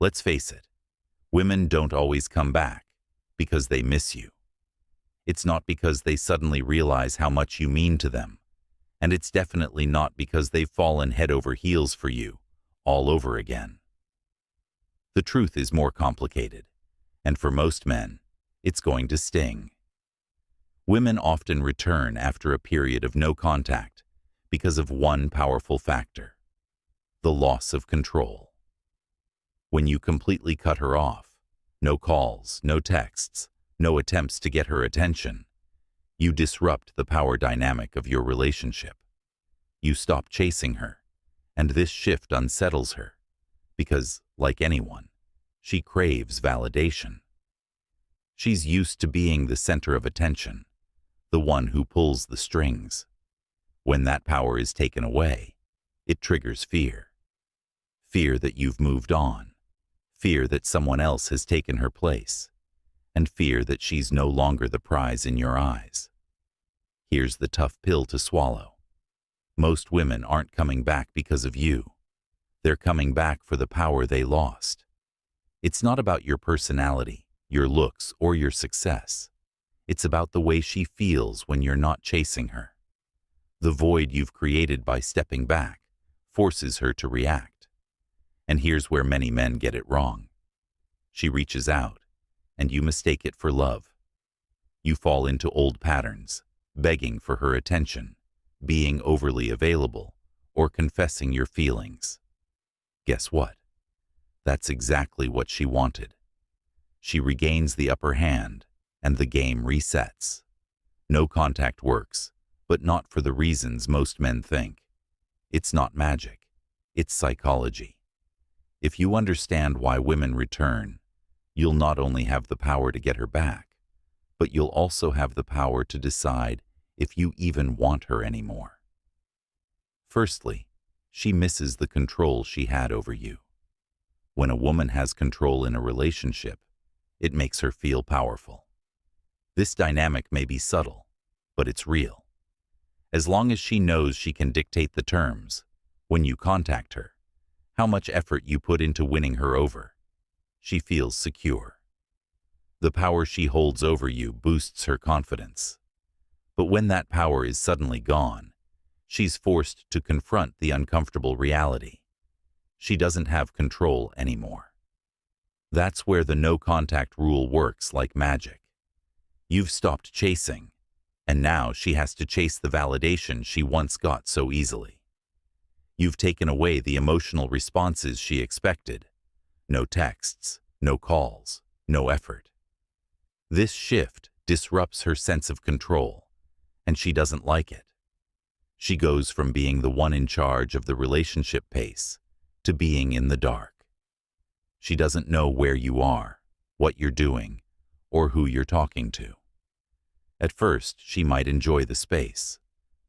Let's face it, women don't always come back because they miss you. It's not because they suddenly realize how much you mean to them, and it's definitely not because they've fallen head over heels for you all over again. The truth is more complicated, and for most men, it's going to sting. Women often return after a period of no contact because of one powerful factor: the loss of control. When you completely cut her off, no calls, no texts, no attempts to get her attention, you disrupt the power dynamic of your relationship. You stop chasing her, and this shift unsettles her because, like anyone, she craves validation. She's used to being the center of attention, the one who pulls the strings. When that power is taken away, it triggers fear. Fear that you've moved on, fear that someone else has taken her place, and fear that she's no longer the prize in your eyes. Here's the tough pill to swallow. Most women aren't coming back because of you. They're coming back for the power they lost. It's not about your personality, your looks, or your success. It's about the way she feels when you're not chasing her. The void you've created by stepping back forces her to react. And here's where many men get it wrong. She reaches out, and you mistake it for love. You fall into old patterns, begging for her attention, being overly available, or confessing your feelings. Guess what? That's exactly what she wanted. She regains the upper hand, and the game resets. No contact works, but not for the reasons most men think. It's not magic. It's psychology. If you understand why women return, you'll not only have the power to get her back, but you'll also have the power to decide if you even want her anymore. Firstly, she misses the control she had over you. When a woman has control in a relationship, it makes her feel powerful. This dynamic may be subtle, but it's real. As long as she knows she can dictate the terms, when you contact her, how much effort you put into winning her over, she feels secure. The power she holds over you boosts her confidence. But when that power is suddenly gone, she's forced to confront the uncomfortable reality. She doesn't have control anymore. That's where the no-contact rule works like magic. You've stopped chasing, and now she has to chase the validation she once got so easily. You've taken away the emotional responses she expected. No texts, no calls, no effort. This shift disrupts her sense of control, and she doesn't like it. She goes from being the one in charge of the relationship pace to being in the dark. She doesn't know where you are, what you're doing, or who you're talking to. At first, she might enjoy the space,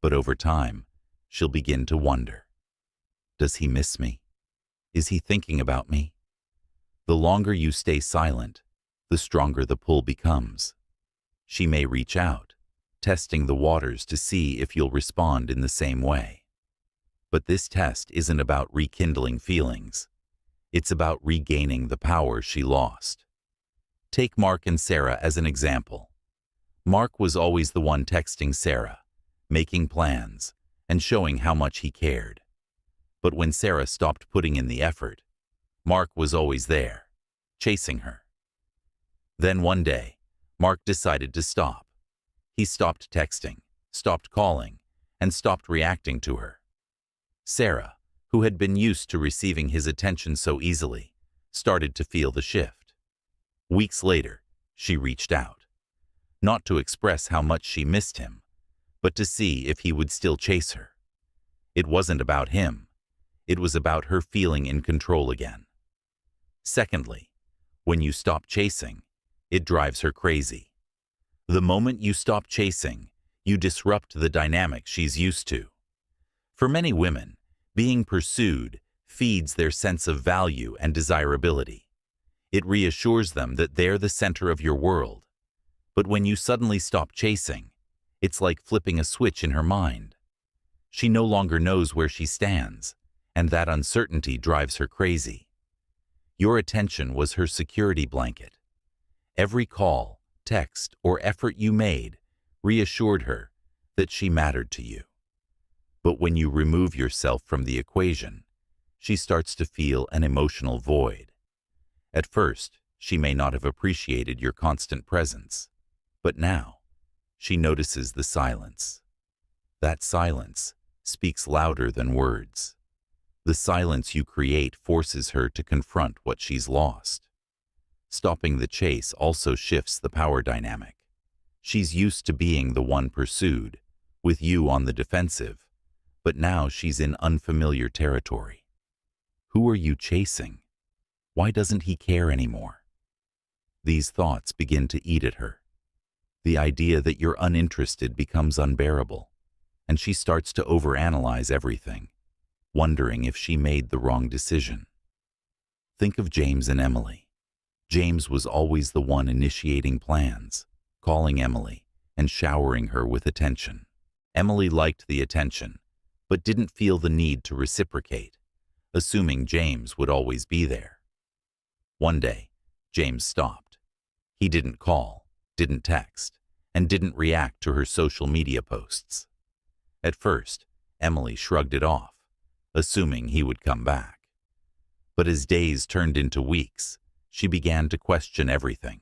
but over time, she'll begin to wonder. Does he miss me? Is he thinking about me? The longer you stay silent, the stronger the pull becomes. She may reach out, testing the waters to see if you'll respond in the same way. But this test isn't about rekindling feelings. It's about regaining the power she lost. Take Mark and Sarah as an example. Mark was always the one texting Sarah, making plans, and showing how much he cared. But when Sarah stopped putting in the effort, Mark was always there, chasing her. Then one day, Mark decided to stop. He stopped texting, stopped calling, and stopped reacting to her. Sarah, who had been used to receiving his attention so easily, started to feel the shift. Weeks later, she reached out. Not to express how much she missed him, but to see if he would still chase her. It wasn't about him. It was about her feeling in control again. Secondly, when you stop chasing, it drives her crazy. The moment you stop chasing, you disrupt the dynamic she's used to. For many women, being pursued feeds their sense of value and desirability. It reassures them that they're the center of your world. But when you suddenly stop chasing, it's like flipping a switch in her mind. She no longer knows where she stands, and that uncertainty drives her crazy. Your attention was her security blanket. Every call, text, or effort you made reassured her that she mattered to you. But when you remove yourself from the equation, she starts to feel an emotional void. At first, she may not have appreciated your constant presence, but now, she notices the silence. That silence speaks louder than words. The silence you create forces her to confront what she's lost. Stopping the chase also shifts the power dynamic. She's used to being the one pursued, with you on the defensive, but now she's in unfamiliar territory. Who are you chasing? Why doesn't he care anymore? These thoughts begin to eat at her. The idea that you're uninterested becomes unbearable, and she starts to overanalyze everything, wondering if she made the wrong decision. Think of James and Emily. James was always the one initiating plans, calling Emily, and showering her with attention. Emily liked the attention, but didn't feel the need to reciprocate, assuming James would always be there. One day, James stopped. He didn't call, didn't text, and didn't react to her social media posts. At first, Emily shrugged it off, assuming he would come back. But as days turned into weeks, she began to question everything.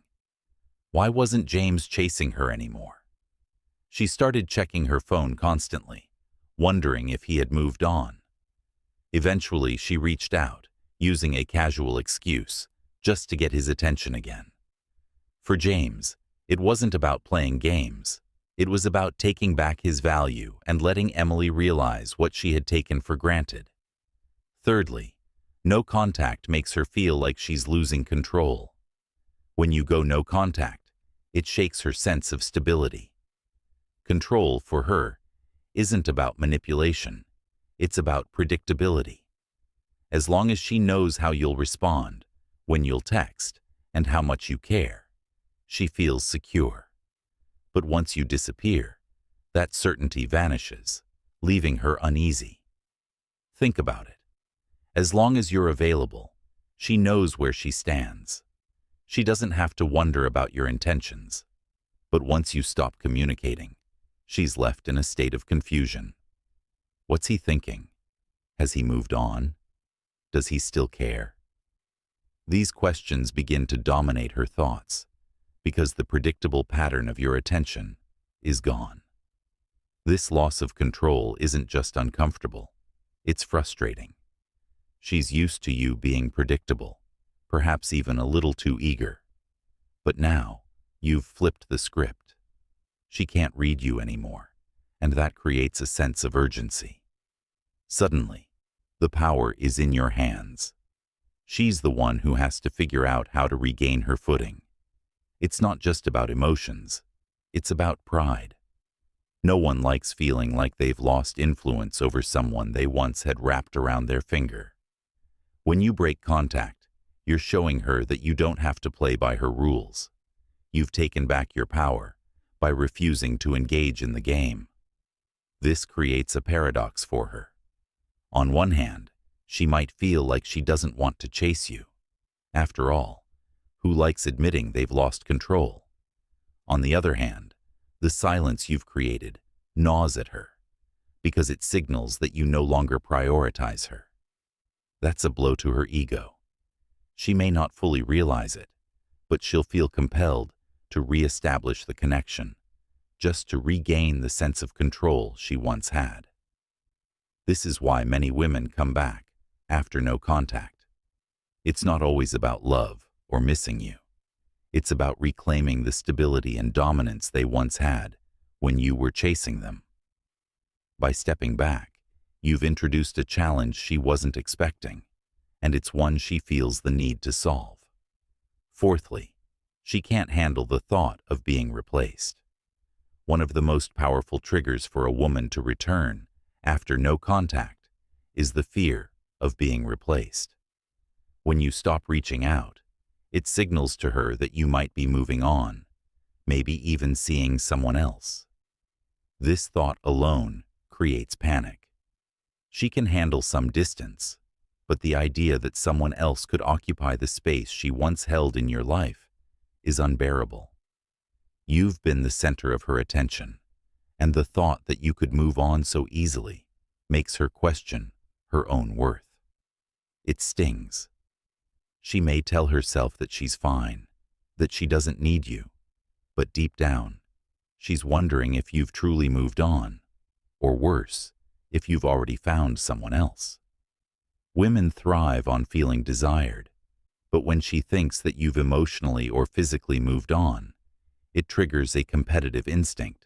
Why wasn't James chasing her anymore? She started checking her phone constantly, wondering if he had moved on. Eventually, she reached out, using a casual excuse, just to get his attention again. For James, it wasn't about playing games. It was about taking back his value and letting Emily realize what she had taken for granted. Thirdly, no contact makes her feel like she's losing control. When you go no contact, it shakes her sense of stability. Control, for her, isn't about manipulation. It's about predictability. As long as she knows how you'll respond, when you'll text, and how much you care, she feels secure. But once you disappear, that certainty vanishes, leaving her uneasy. Think about it. As long as you're available, she knows where she stands. She doesn't have to wonder about your intentions. But once you stop communicating, she's left in a state of confusion. What's he thinking? Has he moved on? Does he still care? These questions begin to dominate her thoughts, because the predictable pattern of your attention is gone. This loss of control isn't just uncomfortable, it's frustrating. She's used to you being predictable, perhaps even a little too eager. But now, you've flipped the script. She can't read you anymore, and that creates a sense of urgency. Suddenly, the power is in your hands. She's the one who has to figure out how to regain her footing. It's not just about emotions, it's about pride. No one likes feeling like they've lost influence over someone they once had wrapped around their finger. When you break contact, you're showing her that you don't have to play by her rules. You've taken back your power by refusing to engage in the game. This creates a paradox for her. On one hand, she might feel like she doesn't want to chase you. After all, who likes admitting they've lost control? On the other hand, the silence you've created gnaws at her, because it signals that you no longer prioritize her. That's a blow to her ego. She may not fully realize it, but she'll feel compelled to re-establish the connection, just to regain the sense of control she once had. This is why many women come back after no contact. It's not always about love or missing you. It's about reclaiming the stability and dominance they once had when you were chasing them. By stepping back, you've introduced a challenge she wasn't expecting, and it's one she feels the need to solve. Fourthly, she can't handle the thought of being replaced. One of the most powerful triggers for a woman to return after no contact is the fear of being replaced. When you stop reaching out, it signals to her that you might be moving on, maybe even seeing someone else. This thought alone creates panic. She can handle some distance, but the idea that someone else could occupy the space she once held in your life is unbearable. You've been the center of her attention, and the thought that you could move on so easily makes her question her own worth. It stings. She may tell herself that she's fine, that she doesn't need you, but deep down, she's wondering if you've truly moved on, or worse, if you've already found someone else. Women thrive on feeling desired, but when she thinks that you've emotionally or physically moved on, it triggers a competitive instinct.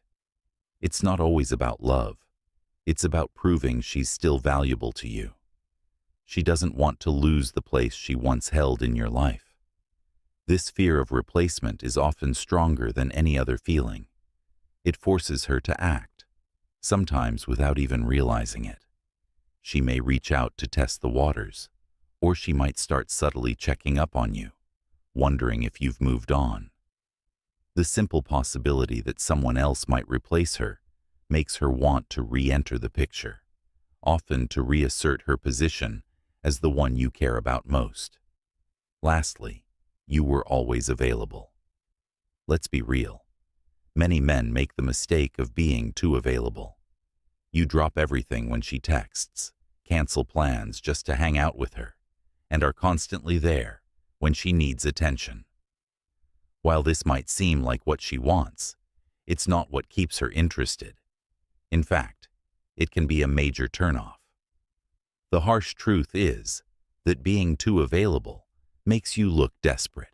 It's not always about love. It's about proving she's still valuable to you. She doesn't want to lose the place she once held in your life. This fear of replacement is often stronger than any other feeling. It forces her to act, sometimes without even realizing it. She may reach out to test the waters, or she might start subtly checking up on you, wondering if you've moved on. The simple possibility that someone else might replace her makes her want to re-enter the picture, often to reassert her position as the one you care about most. Lastly, you were always available. Let's be real. Many men make the mistake of being too available. You drop everything when she texts, cancel plans just to hang out with her, and are constantly there when she needs attention. While this might seem like what she wants, it's not what keeps her interested. In fact, it can be a major turnoff. The harsh truth is that being too available makes you look desperate.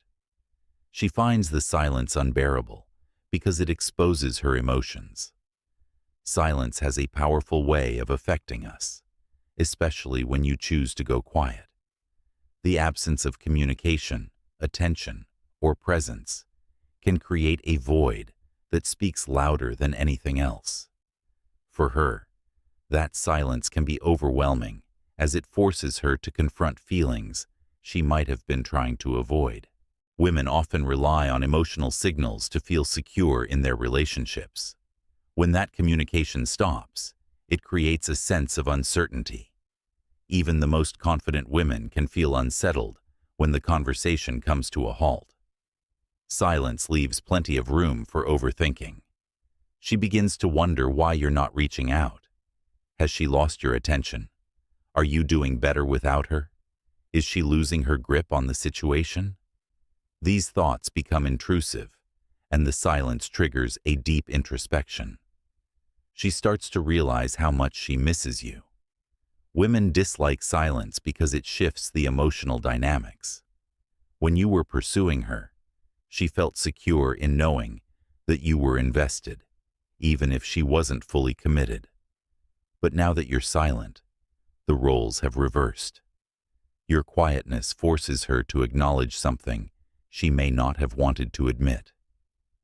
She finds the silence unbearable because it exposes her emotions. Silence has a powerful way of affecting us, especially when you choose to go quiet. The absence of communication, attention, or presence can create a void that speaks louder than anything else. For her, that silence can be overwhelming as it forces her to confront feelings she might have been trying to avoid. Women often rely on emotional signals to feel secure in their relationships. When that communication stops, it creates a sense of uncertainty. Even the most confident women can feel unsettled when the conversation comes to a halt. Silence leaves plenty of room for overthinking. She begins to wonder why you're not reaching out. Has she lost your attention? Are you doing better without her? Is she losing her grip on the situation? These thoughts become intrusive, and the silence triggers a deep introspection. She starts to realize how much she misses you. Women dislike silence because it shifts the emotional dynamics. When you were pursuing her, she felt secure in knowing that you were invested, even if she wasn't fully committed. But now that you're silent, the roles have reversed. Your quietness forces her to acknowledge something she may not have wanted to admit.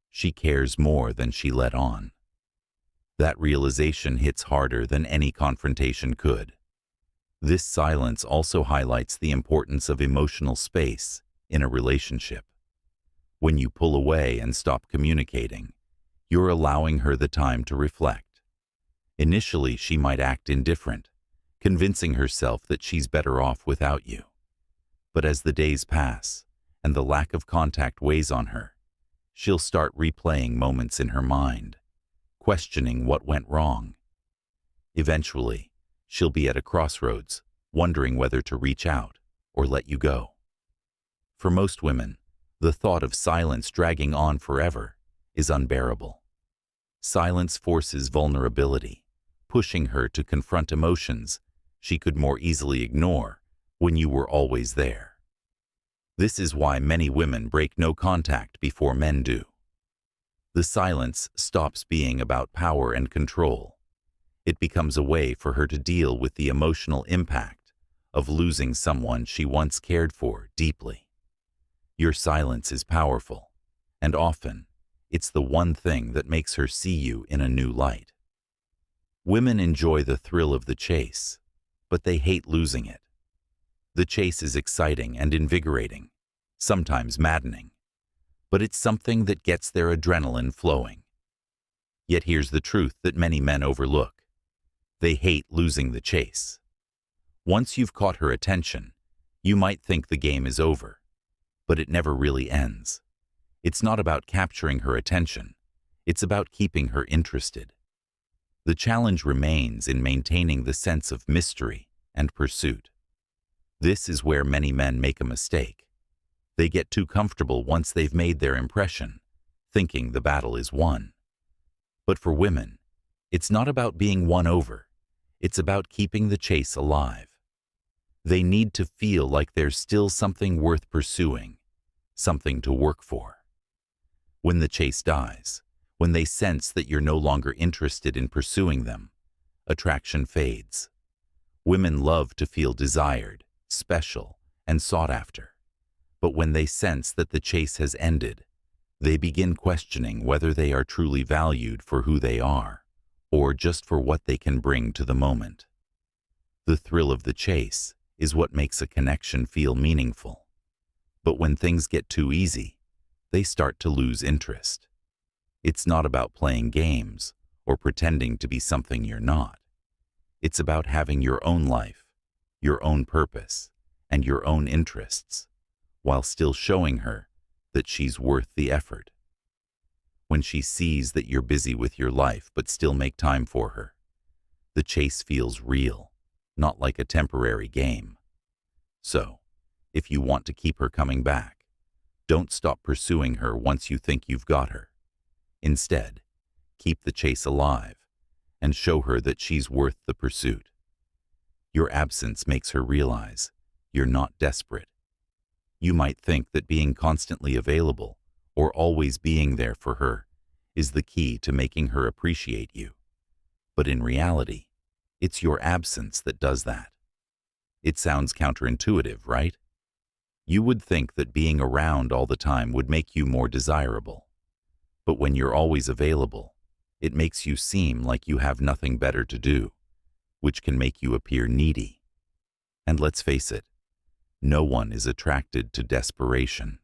She cares more than she let on. That realization hits harder than any confrontation could. This silence also highlights the importance of emotional space in a relationship. When you pull away and stop communicating, you're allowing her the time to reflect. Initially, she might act indifferent, convincing herself that she's better off without you. But as the days pass and the lack of contact weighs on her, she'll start replaying moments in her mind, questioning what went wrong. Eventually, she'll be at a crossroads, wondering whether to reach out or let you go. For most women, the thought of silence dragging on forever is unbearable. Silence forces vulnerability, pushing her to confront emotions she could more easily ignore when you were always there. This is why many women break no contact before men do. The silence stops being about power and control. It becomes a way for her to deal with the emotional impact of losing someone she once cared for deeply. Your silence is powerful, and often it's the one thing that makes her see you in a new light. Women enjoy the thrill of the chase, but they hate losing it. The chase is exciting and invigorating, sometimes maddening, but it's something that gets their adrenaline flowing. Yet here's the truth that many men overlook. They hate losing the chase. Once you've caught her attention, you might think the game is over, but it never really ends. It's not about capturing her attention. It's about keeping her interested. The challenge remains in maintaining the sense of mystery and pursuit. This is where many men make a mistake. They get too comfortable once they've made their impression, thinking the battle is won. But for women, it's not about being won over. It's about keeping the chase alive. They need to feel like there's still something worth pursuing, something to work for. When the chase dies, when they sense that you're no longer interested in pursuing them, attraction fades. Women love to feel desired, special, and sought after. But when they sense that the chase has ended, they begin questioning whether they are truly valued for who they are, or just for what they can bring to the moment. The thrill of the chase is what makes a connection feel meaningful. But when things get too easy, they start to lose interest. It's not about playing games or pretending to be something you're not. It's about having your own life, your own purpose, and your own interests, while still showing her that she's worth the effort. When she sees that you're busy with your life but still make time for her, the chase feels real, not like a temporary game. So, if you want to keep her coming back, don't stop pursuing her once you think you've got her. Instead, keep the chase alive and show her that she's worth the pursuit. Your absence makes her realize you're not desperate. You might think that being constantly available or always being there for her is the key to making her appreciate you. But in reality, it's your absence that does that. It sounds counterintuitive, right? You would think that being around all the time would make you more desirable. But when you're always available, it makes you seem like you have nothing better to do, which can make you appear needy. And let's face it, no one is attracted to desperation.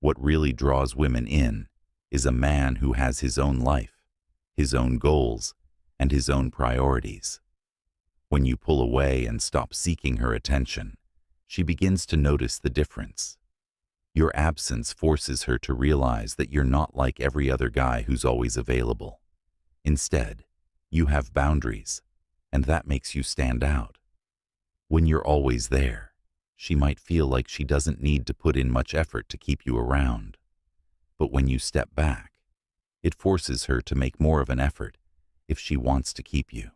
What really draws women in is a man who has his own life, his own goals, and his own priorities. When you pull away and stop seeking her attention, she begins to notice the difference. Your absence forces her to realize that you're not like every other guy who's always available. Instead, you have boundaries, and that makes you stand out. When you're always there, she might feel like she doesn't need to put in much effort to keep you around. But when you step back, it forces her to make more of an effort if she wants to keep you.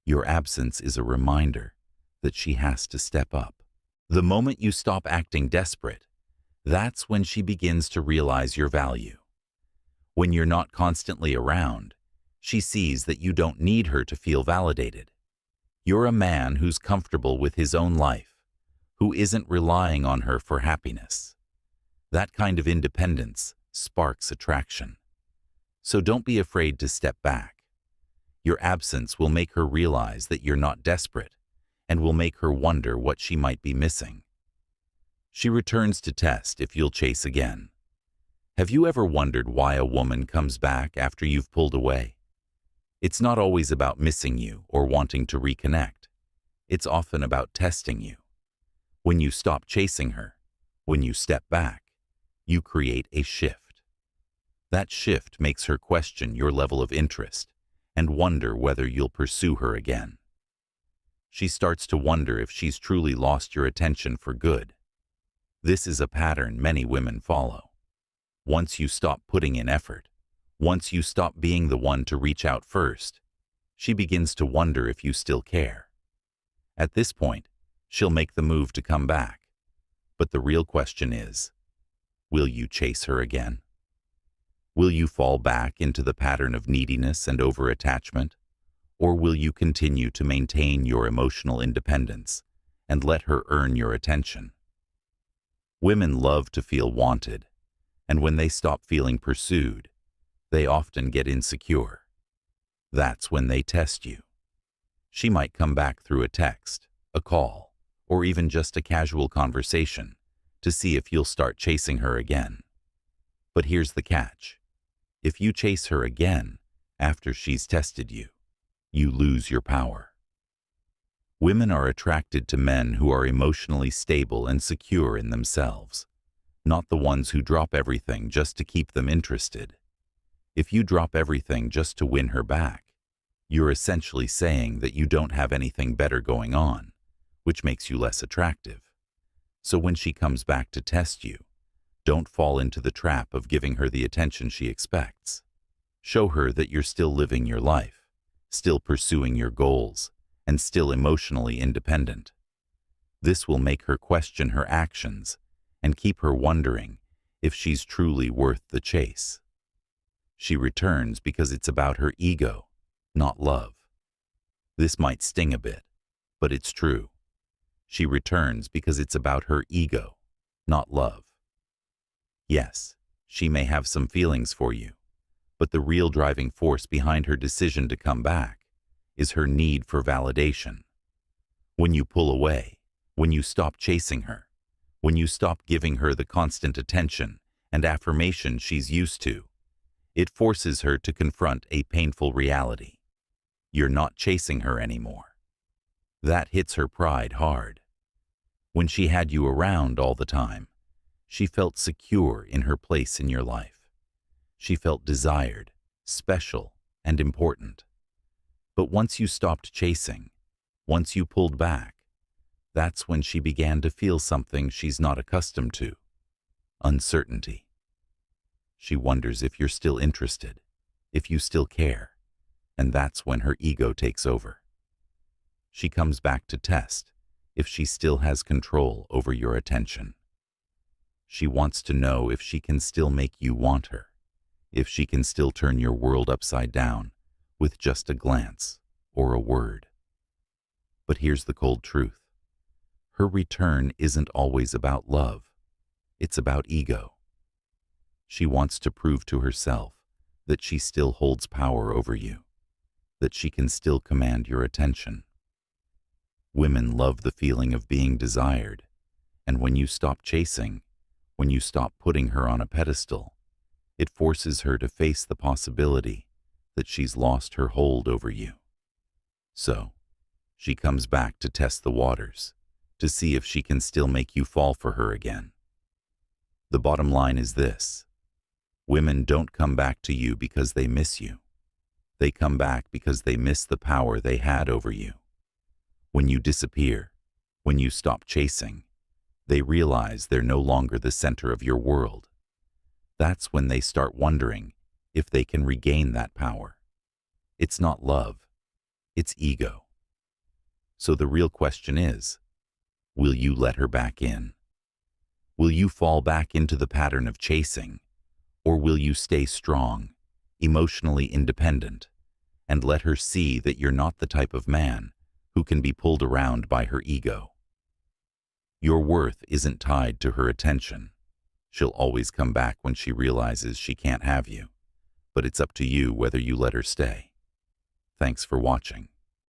Your absence is a reminder that she has to step up. The moment you stop acting desperate, that's when she begins to realize your value. When you're not constantly around, she sees that you don't need her to feel validated. You're a man who's comfortable with his own life, who isn't relying on her for happiness. That kind of independence sparks attraction. So don't be afraid to step back. Your absence will make her realize that you're not desperate and will make her wonder what she might be missing. She returns to test if you'll chase again. Have you ever wondered why a woman comes back after you've pulled away? It's not always about missing you or wanting to reconnect. It's often about testing you. When you stop chasing her, when you step back, you create a shift. That shift makes her question your level of interest and wonder whether you'll pursue her again. She starts to wonder if she's truly lost your attention for good. This is a pattern many women follow. Once you stop putting in effort, once you stop being the one to reach out first, she begins to wonder if you still care. At this point, she'll make the move to come back. But the real question is, will you chase her again? Will you fall back into the pattern of neediness and over-attachment? Or will you continue to maintain your emotional independence and let her earn your attention? Women love to feel wanted, and when they stop feeling pursued, they often get insecure. That's when they test you. She might come back through a text, a call, or even just a casual conversation to see if you'll start chasing her again. But here's the catch. If you chase her again after she's tested you, you lose your power. Women are attracted to men who are emotionally stable and secure in themselves, not the ones who drop everything just to keep them interested. If you drop everything just to win her back, you're essentially saying that you don't have anything better going on, which makes you less attractive. So when she comes back to test you, don't fall into the trap of giving her the attention she expects. Show her that you're still living your life, still pursuing your goals, and still emotionally independent. This will make her question her actions and keep her wondering if she's truly worth the chase. She returns because it's about her ego, not love. This might sting a bit, but it's true. She returns because it's about her ego, not love. Yes, she may have some feelings for you, but the real driving force behind her decision to come back is her need for validation. When you pull away, when you stop chasing her, when you stop giving her the constant attention and affirmation she's used to, it forces her to confront a painful reality. You're not chasing her anymore. That hits her pride hard. When she had you around all the time, she felt secure in her place in your life. She felt desired, special, and important. But once you stopped chasing, once you pulled back, that's when she began to feel something she's not accustomed to: uncertainty. She wonders if you're still interested, if you still care, and that's when her ego takes over. She comes back to test if she still has control over your attention. She wants to know if she can still make you want her, if she can still turn your world upside down with just a glance or a word. But here's the cold truth. Her return isn't always about love. It's about ego. She wants to prove to herself that she still holds power over you, that she can still command your attention. Women love the feeling of being desired, and when you stop chasing, when you stop putting her on a pedestal, it forces her to face the possibility that she's lost her hold over you. So, she comes back to test the waters, to see if she can still make you fall for her again. The bottom line is this: women don't come back to you because they miss you. They come back because they miss the power they had over you. When you disappear, when you stop chasing, they realize they're no longer the center of your world. That's when they start wondering if they can regain that power. It's not love, it's ego. So the real question is, will you let her back in? Will you fall back into the pattern of chasing, or will you stay strong, emotionally independent, and let her see that you're not the type of man who can be pulled around by her ego? Your worth isn't tied to her attention. She'll always come back when she realizes she can't have you, but it's up to you whether you let her stay. Thanks for watching.